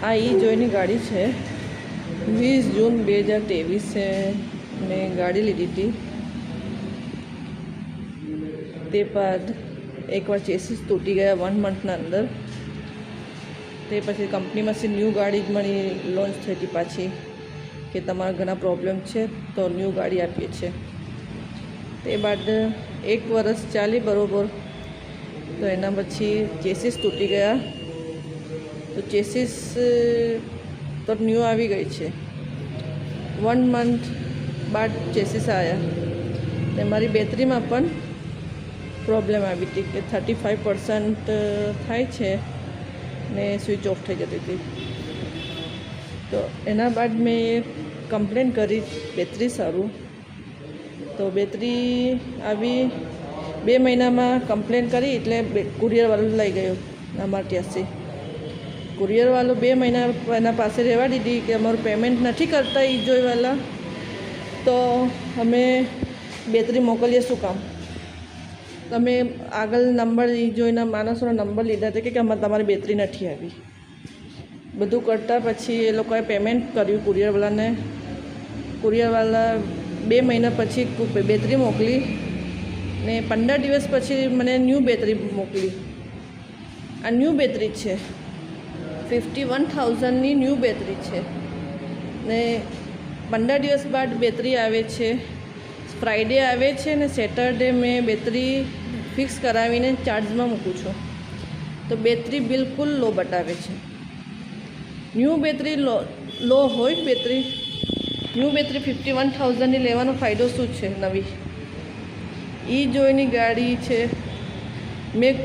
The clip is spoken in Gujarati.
આ જોઈની ગાડી છે 20 જૂન 2023 છે મેં ગાડી લીધી હતી। તે બાદ એકવાર ચેસીસ તૂટી ગયા 1 મંથના અંદર। તે પછી કંપનીમાંથી ન્યૂ ગાડી મળી લોન્ચ થઈ હતી પાછી કે તમારા ઘણા પ્રોબ્લેમ છે તો ન્યૂ ગાડી આપીએ છીએ। તે બાદ 1 વર્ષ ચાલી બરાબર તો એના પછી ચેસીસ તૂટી ગયા તો ચેસીસ તો ન્યૂ આવી ગઈ છે। 1 મંથ બાદ ચેસીસ આવ્યા ને મારી બેટરીમાં પણ પ્રોબ્લેમ આવી હતી કે 35% થાય છે ને સ્વિચ ઓફ થઈ જતી હતી। તો એના બાદ મેં કમ્પ્લેન કરી બેટરી સારું તો બેટરી આવી 2 મહિનામાં કમ્પ્લેન કરી એટલે કુરિયરવાળો લઈ ગયો અમારા ત્યાંથી। કુરિયરવાળો 2 મહિના એના પાસે રહેવા દીધી કે અમારું પેમેન્ટ નથી કરતા જોઈવાળા તો અમે બેટરી મોકલીએ શું કામ। તમે આગળ નંબર જોઈના માણસોના નંબર લીધા હતા કે અમારે તમારી બેટરી નથી આવી। બધું કરતાં પછી એ લોકોએ પેમેન્ટ કર્યું કુરિયરવાળાને। કુરિયરવાળા 2 મહિના પછી બેટરી મોકલી ને 15 દિવસ પછી મને ન્યૂ બેટરી મોકલી। આ ન્યૂ બેટરી છે 51,000ની ન્યૂ બેટરી છે ને 15 દિવસ બાદ બેટરી આવે છે। ફ્રાઈડે આવે છે ને સેટરડે મેં બેટરી ફિક્સ કરાવીને ચાર્જમાં મૂકું છું તો બેટરી બિલકુલ લો બતાવે છે। ન્યૂ બેટરી લો હોય બેટરી ન્યૂ બેટરી 51,000ની લેવાનો ફાયદો શું છે નવી? જોઈની ગાડી છે મેં